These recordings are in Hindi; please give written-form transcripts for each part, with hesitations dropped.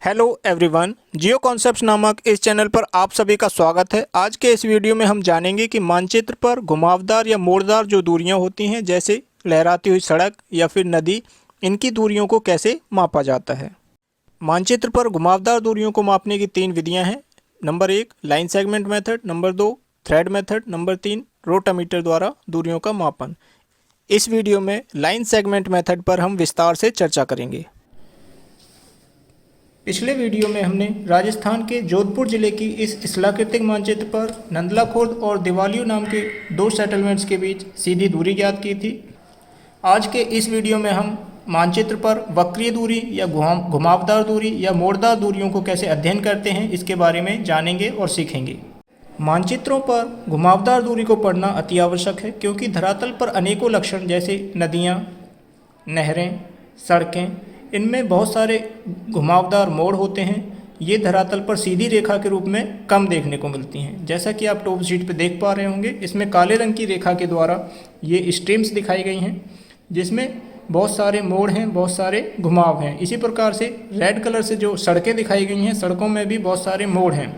हेलो एवरीवन, जियो कॉन्सेप्ट्स नामक इस चैनल पर आप सभी का स्वागत है। आज के इस वीडियो में हम जानेंगे कि मानचित्र पर घुमावदार या मोड़दार जो दूरियां होती हैं, जैसे लहराती हुई सड़क या फिर नदी, इनकी दूरियों को कैसे मापा जाता है। मानचित्र पर घुमावदार दूरियों को मापने की 3 विधियां हैं। Number 1 line segment method, number 2 thread method, number 3 rotameter द्वारा दूरियों का मापन। इस वीडियो में लाइन सेगमेंट मेथड पर हम विस्तार से चर्चा करेंगे। पिछले वीडियो में हमने राजस्थान के जोधपुर जिले की इस शिलाकृतिक मानचित्र पर नंदला खुर्द और दिवालियो नाम के 2 सेटलमेंट्स के बीच सीधी दूरी ज्ञात की थी। आज के इस वीडियो में हम मानचित्र पर वक्रीय दूरी या घुमावदार दूरी या मोड़दार दूरियों को कैसे अध्ययन करते हैं, इसके बारे में जानेंगे और सीखेंगे। मानचित्रों पर घुमावदार दूरी को पढ़ना अति आवश्यक है, क्योंकि धरातल पर अनेकों लक्षण जैसे नदियाँ, नहरें, सड़कें, इनमें बहुत सारे घुमावदार मोड़ होते हैं। ये धरातल पर सीधी रेखा के रूप में कम देखने को मिलती हैं। जैसा कि आप टॉप शीट पे देख पा रहे होंगे, इसमें काले रंग की रेखा के द्वारा ये स्ट्रीम्स दिखाई गई हैं, जिसमें बहुत सारे मोड़ हैं, बहुत सारे घुमाव हैं। इसी प्रकार से रेड कलर से जो सड़कें दिखाई गई हैं, सड़कों में भी बहुत सारे मोड़ हैं।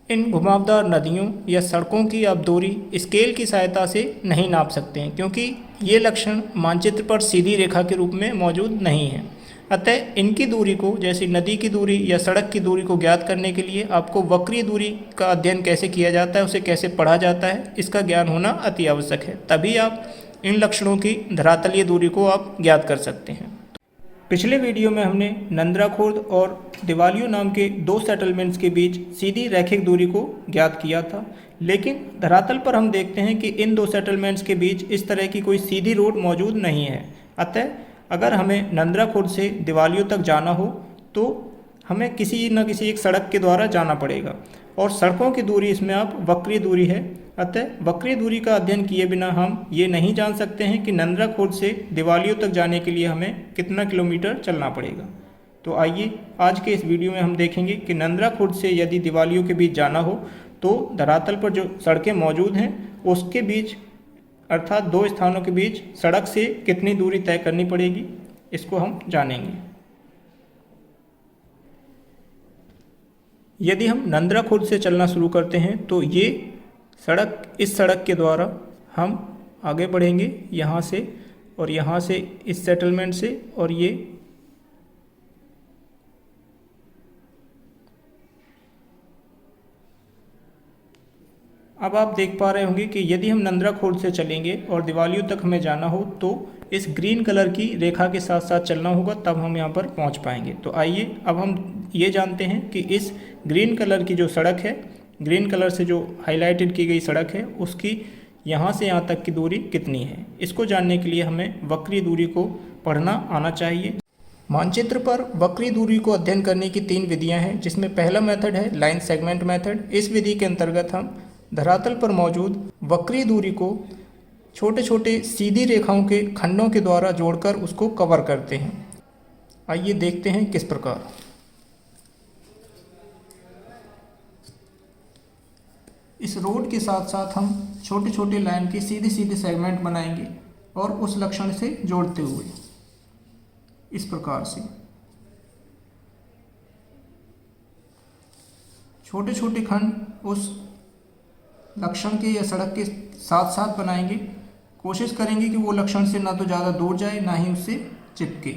इन घुमावदार नदियों या सड़कों की आप दूरी स्केल की सहायता से नहीं नाप सकते हैं, क्योंकि ये लक्षण मानचित्र पर सीधी रेखा के रूप में मौजूद नहीं है। अतः इनकी दूरी को, जैसे नदी की दूरी या सड़क की दूरी को ज्ञात करने के लिए आपको वक्रीय दूरी का अध्ययन कैसे किया जाता है, उसे कैसे पढ़ा जाता है, इसका ज्ञान होना अति आवश्यक है। तभी आप इन लक्षणों की धरातलीय दूरी को आप ज्ञात कर सकते हैं। पिछले वीडियो में हमने नंदला खुर्द और दिवालियो नाम के 2 सेटलमेंट्स के बीच सीधी रैखिक दूरी को ज्ञात किया था, लेकिन धरातल पर हम देखते हैं कि इन 2 सेटलमेंट्स के बीच इस तरह की कोई सीधी रोड मौजूद नहीं है। अतः अगर हमें नंदला खुर्द से दिवालियो तक जाना हो तो हमें किसी न किसी एक सड़क के द्वारा जाना पड़ेगा, और सड़कों की दूरी इसमें आप वक्रीय दूरी है। अतः वक्रीय दूरी का अध्ययन किए बिना हम ये नहीं जान सकते हैं कि नंदला खुर्द से दिवालियो तक जाने के लिए हमें कितना किलोमीटर चलना पड़ेगा। तो आइए आज के इस वीडियो में हम देखेंगे कि नंदला खुर्द से यदि दिवालियो के बीच जाना हो तो धरातल पर जो सड़कें मौजूद हैं उसके बीच, अर्थात 2 स्थानों के बीच सड़क से कितनी दूरी तय करनी पड़ेगी, इसको हम जानेंगे। यदि हम नंदला खुर्द से चलना शुरू करते हैं तो ये सड़क, इस सड़क के द्वारा हम आगे बढ़ेंगे यहाँ से, और यहाँ से इस सेटलमेंट से, और ये अब आप देख पा रहे होंगे कि यदि हम नंदला खुर्द से चलेंगे और दिवालियो तक हमें जाना हो तो इस ग्रीन कलर की रेखा के साथ साथ चलना होगा, तब हम यहाँ पर पहुँच पाएंगे। तो आइए अब हम ये जानते हैं कि इस ग्रीन कलर की जो सड़क है, ग्रीन कलर से जो हाईलाइटेड की गई सड़क है, उसकी यहाँ से यहाँ तक की दूरी कितनी है। इसको जानने के लिए हमें वक्रीय दूरी को पढ़ना आना चाहिए। मानचित्र पर वक्रीय दूरी को अध्ययन करने की 3 विधियाँ हैं, जिसमें पहला मेथड है लाइन सेगमेंट मेथड। इस विधि के अंतर्गत हम धरातल पर मौजूद वक्रीय दूरी को छोटे छोटे सीधी रेखाओं के खंडों के द्वारा जोड़कर उसको कवर करते हैं। आइए देखते हैं किस प्रकार। इस रोड के साथ साथ हम छोटे छोटे लाइन के सीधे सीधे सेगमेंट बनाएंगे, और उस लक्षण से जोड़ते हुए इस प्रकार से छोटे छोटे खंड उस लक्षण के या सड़क के साथ साथ बनाएंगे। कोशिश करेंगे कि वो लक्षण से ना तो ज़्यादा दूर जाए, ना ही उससे चिपके।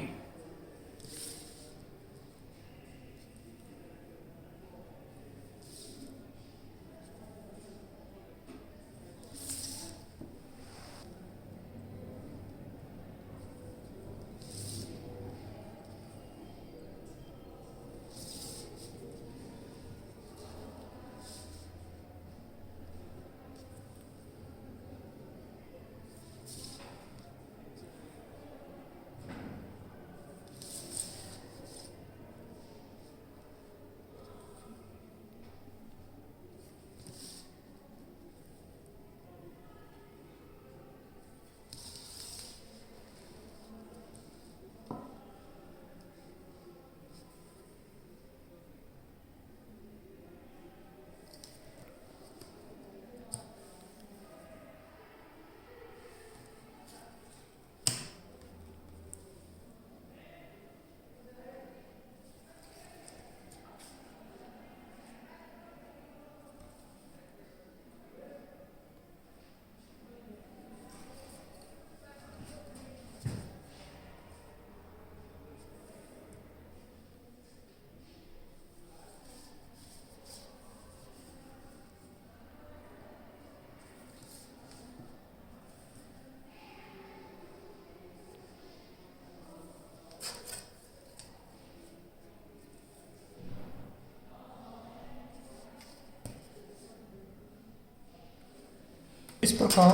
इस प्रकार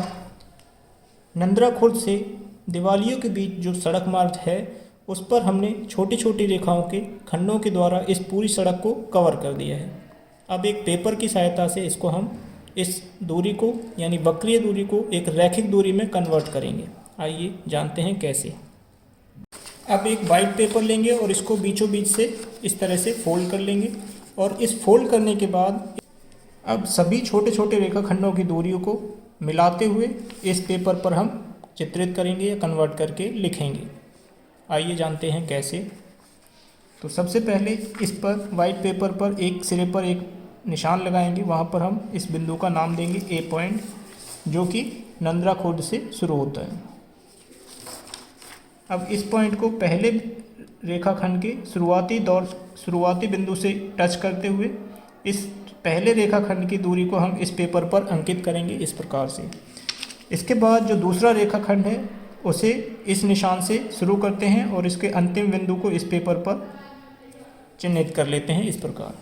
नंद्रा खुर्द से दिवालियों के बीच जो सड़क मार्ग है उस पर हमने छोटी छोटी रेखाओं के खंडों के द्वारा इस पूरी सड़क को कवर कर दिया है। अब एक पेपर की सहायता से इसको हम इस दूरी को यानी वक्रीय दूरी को एक रैखिक दूरी में कन्वर्ट करेंगे। आइए जानते हैं कैसे। अब एक वाइट पेपर लेंगे और इसको बीचों बीच से इस तरह से फोल्ड कर लेंगे और इस फोल्ड करने के बाद अब सभी छोटे छोटे रेखाखंडों की दूरियों को मिलाते हुए इस पेपर पर हम चित्रित करेंगे या कन्वर्ट करके लिखेंगे। आइए जानते हैं कैसे। तो सबसे पहले इस पर वाइट पेपर पर एक सिरे पर एक निशान लगाएंगे, वहाँ पर हम इस बिंदु का नाम देंगे ए पॉइंट, जो कि नंद्रा खुर्द से शुरू होता है। अब इस पॉइंट को पहले रेखाखंड के शुरुआती बिंदु से टच करते हुए इस पहले रेखाखंड की दूरी को हम इस पेपर पर अंकित करेंगे इस प्रकार से। इसके बाद जो दूसरा रेखाखंड है उसे इस निशान से शुरू करते हैं और इसके अंतिम बिंदु को इस पेपर पर चिन्हित कर लेते हैं इस प्रकार।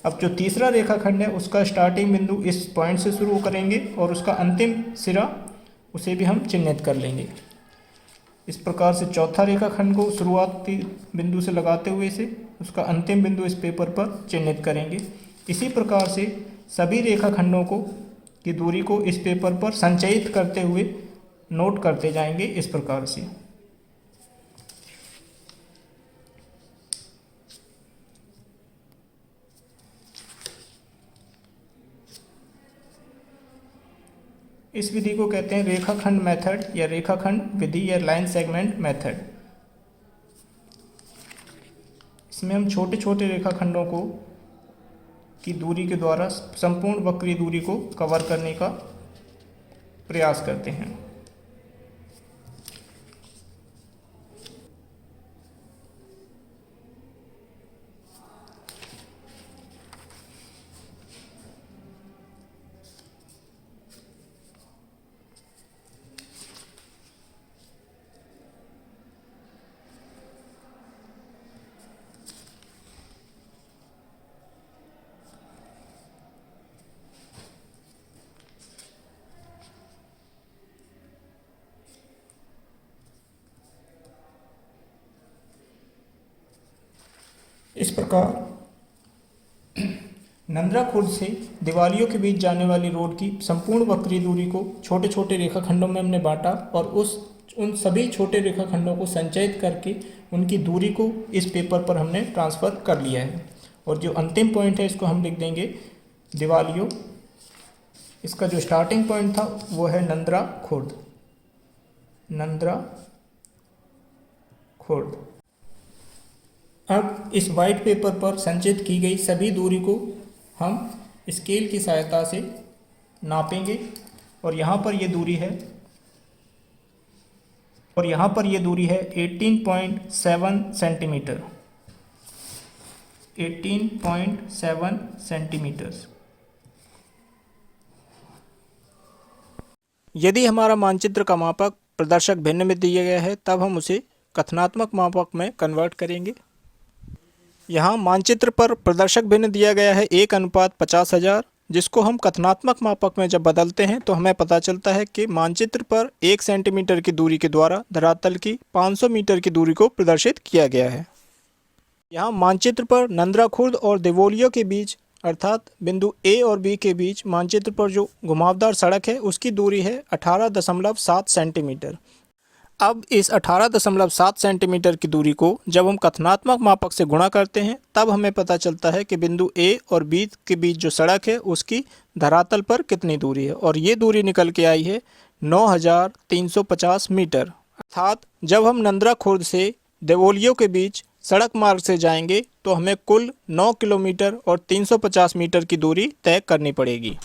अब जो तीसरा रेखाखंड है उसका स्टार्टिंग बिंदु इस पॉइंट से शुरू करेंगे और उसका अंतिम सिरा उसे भी हम चिन्हित कर लेंगे। इस प्रकार से चौथा रेखाखंड को शुरुआती बिंदु से लगाते हुए इसे उसका अंतिम बिंदु इस पेपर पर चिन्हित करेंगे। इसी प्रकार से सभी रेखाखंडों की दूरी को इस पेपर पर संचयित करते हुए नोट करते जाएंगे इस प्रकार से। इस विधि को कहते हैं रेखाखंड मेथड या रेखाखंड विधि या लाइन सेगमेंट मेथड। इसमें हम छोटे छोटे रेखाखंडों की दूरी के द्वारा संपूर्ण वक्रीय दूरी को कवर करने का प्रयास करते हैं। इस प्रकार नंद्रा खुर्द से दिवालियों के बीच जाने वाली रोड की संपूर्ण वक्रीय दूरी को छोटे छोटे रेखाखंडों में हमने बांटा और उन सभी छोटे रेखाखंडों को संचयित करके उनकी दूरी को इस पेपर पर हमने ट्रांसफ़र कर लिया है। और जो अंतिम पॉइंट है इसको हम लिख देंगे दिवालियों। इसका जो स्टार्टिंग पॉइंट था वो है नंद्रा खुर्द। अब इस वाइट पेपर पर संचित की गई सभी दूरी को हम स्केल की सहायता से नापेंगे और यहाँ पर ये दूरी है 18.7 सेंटीमीटर। 18.7 सेंटीमीटर। यदि हमारा मानचित्र का मापक प्रदर्शक भिन्न में दिया गया है तब हम उसे कथनात्मक मापक में कन्वर्ट करेंगे। यहाँ मानचित्र पर प्रदर्शक भिन्न दिया गया है 1:50,000, जिसको हम कथनात्मक मापक में जब बदलते हैं तो हमें पता चलता है कि मानचित्र पर 1 सेंटीमीटर की दूरी के द्वारा धरातल की 500 मीटर की दूरी को प्रदर्शित किया गया है। यहाँ मानचित्र पर नंद्रा खुर्द और दिवोलियों के बीच अर्थात बिंदु ए और बी के बीच मानचित्र पर जो घुमावदार सड़क है उसकी दूरी है 18.7 सेंटीमीटर। अब इस 18.7 सेंटीमीटर की दूरी को जब हम कथनात्मक मापक से गुणा करते हैं तब हमें पता चलता है कि बिंदु ए और बी के बीच जो सड़क है उसकी धरातल पर कितनी दूरी है, और ये दूरी निकल के आई है 9,350 मीटर। अर्थात जब हम नंद्रा खुर्द से दिवोलियों के बीच सड़क मार्ग से जाएंगे तो हमें कुल 9 किलोमीटर और 350 मीटर की दूरी तय करनी पड़ेगी।